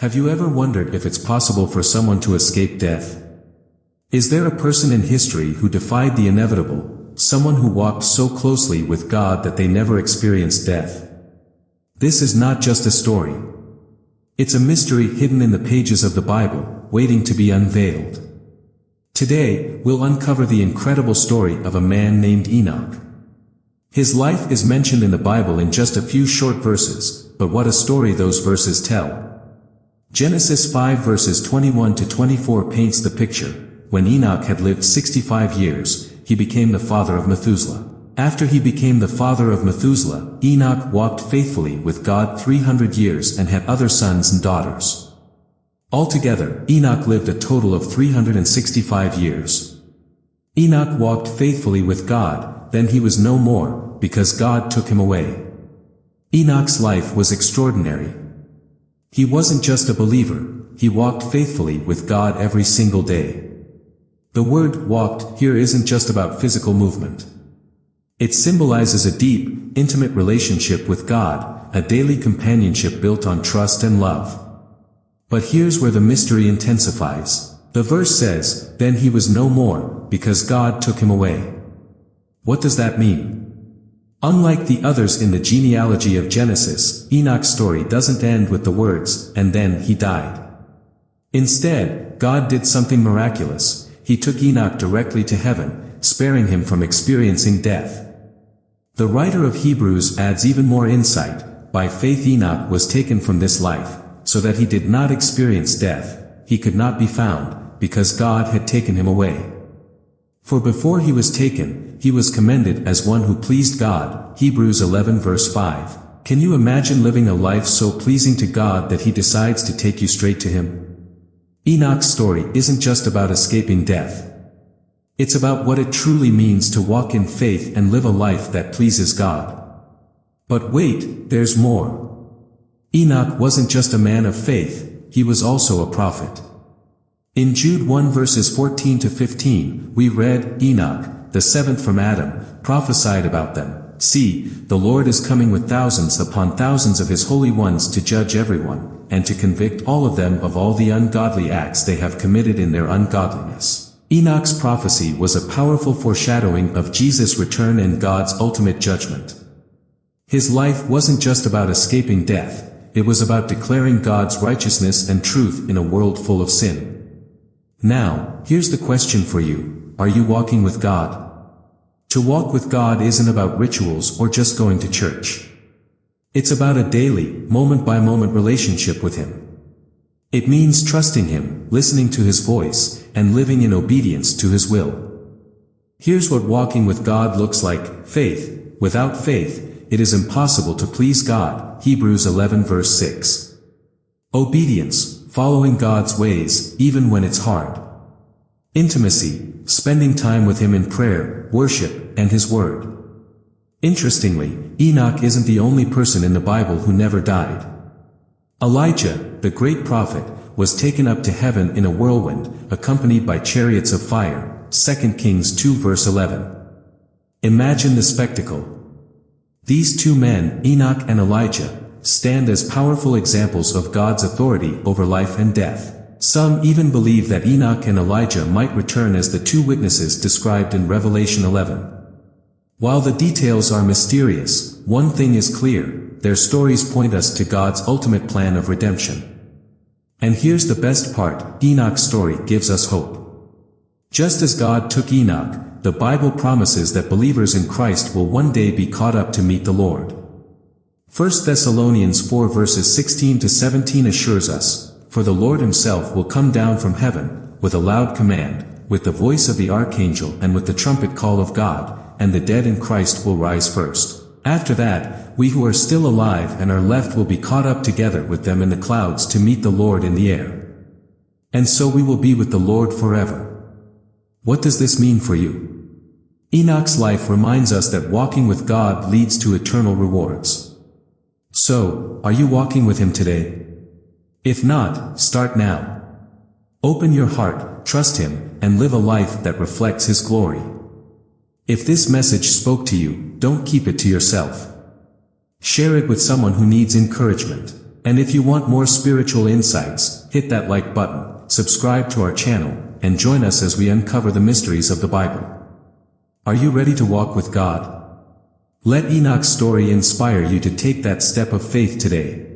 Have you ever wondered if it's possible for someone to escape death? Is there a person in history who defied the inevitable, someone who walked so closely with God that they never experienced death? This is not just a story. It's a mystery hidden in the pages of the Bible, waiting to be unveiled. Today, we'll uncover the incredible story of a man named Enoch. His life is mentioned in the Bible in just a few short verses, but what a story those verses tell. Genesis 5 verses 21 to 24 paints the picture. When Enoch had lived 65 years, he became the father of Methuselah. After he became the father of Methuselah, Enoch walked faithfully with God 300 years and had other sons and daughters. Altogether, Enoch lived a total of 365 years. Enoch walked faithfully with God, then he was no more, because God took him away. Enoch's life was extraordinary. He wasn't just a believer, he walked faithfully with God every single day. The word "walked" here isn't just about physical movement. It symbolizes a deep, intimate relationship with God, a daily companionship built on trust and love. But here's where the mystery intensifies. The verse says, "Then he was no more, because God took him away." What does that mean? Unlike the others in the genealogy of Genesis, Enoch's story doesn't end with the words, "and then he died." Instead, God did something miraculous. He took Enoch directly to heaven, sparing him from experiencing death. The writer of Hebrews adds even more insight. By faith Enoch was taken from this life, so that he did not experience death. He could not be found, because God had taken him away. For before he was taken, he was commended as one who pleased God. Hebrews 11 verse 5. Can you imagine living a life so pleasing to God that he decides to take you straight to him? Enoch's story isn't just about escaping death. It's about what it truly means to walk in faith and live a life that pleases God. But wait, there's more. Enoch wasn't just a man of faith, he was also a prophet. In Jude 1 verses 14 to 15, we read, "Enoch, the seventh from Adam, prophesied about them. See, the Lord is coming with thousands upon thousands of his holy ones to judge everyone, and to convict all of them of all the ungodly acts they have committed in their ungodliness." Enoch's prophecy was a powerful foreshadowing of Jesus' return and God's ultimate judgment. His life wasn't just about escaping death, it was about declaring God's righteousness and truth in a world full of sin. Now, here's the question for you. Are you walking with God? To walk with God isn't about rituals or just going to church. It's about a daily, moment-by-moment relationship with Him. It means trusting Him, listening to His voice, and living in obedience to His will. Here's what walking with God looks like. Faith. Without faith, it is impossible to please God. Hebrews 11 verse 6. Obedience. Following God's ways, even when it's hard. Intimacy. Spending time with Him in prayer, worship, and His Word. Interestingly, Enoch isn't the only person in the Bible who never died. Elijah, the great prophet, was taken up to heaven in a whirlwind, accompanied by chariots of fire. 2 Kings 2 verse 11. Imagine the spectacle. These two men, Enoch and Elijah, stand as powerful examples of God's authority over life and death. Some even believe that Enoch and Elijah might return as the two witnesses described in Revelation 11. While the details are mysterious, one thing is clear: their stories point us to God's ultimate plan of redemption. And here's the best part: Enoch's story gives us hope. Just as God took Enoch, the Bible promises that believers in Christ will one day be caught up to meet the Lord. 1 Thessalonians 4 verses 16 to 17 assures us, "For the Lord himself will come down from heaven, with a loud command, with the voice of the archangel and with the trumpet call of God, and the dead in Christ will rise first. After that, we who are still alive and are left will be caught up together with them in the clouds to meet the Lord in the air. And so we will be with the Lord forever." What does this mean for you? Enoch's life reminds us that walking with God leads to eternal rewards. So, are you walking with Him today? If not, start now. Open your heart, trust Him, and live a life that reflects His glory. If this message spoke to you, don't keep it to yourself. Share it with someone who needs encouragement. And if you want more spiritual insights, hit that like button, subscribe to our channel, and join us as we uncover the mysteries of the Bible. Are you ready to walk with God? Let Enoch's story inspire you to take that step of faith today.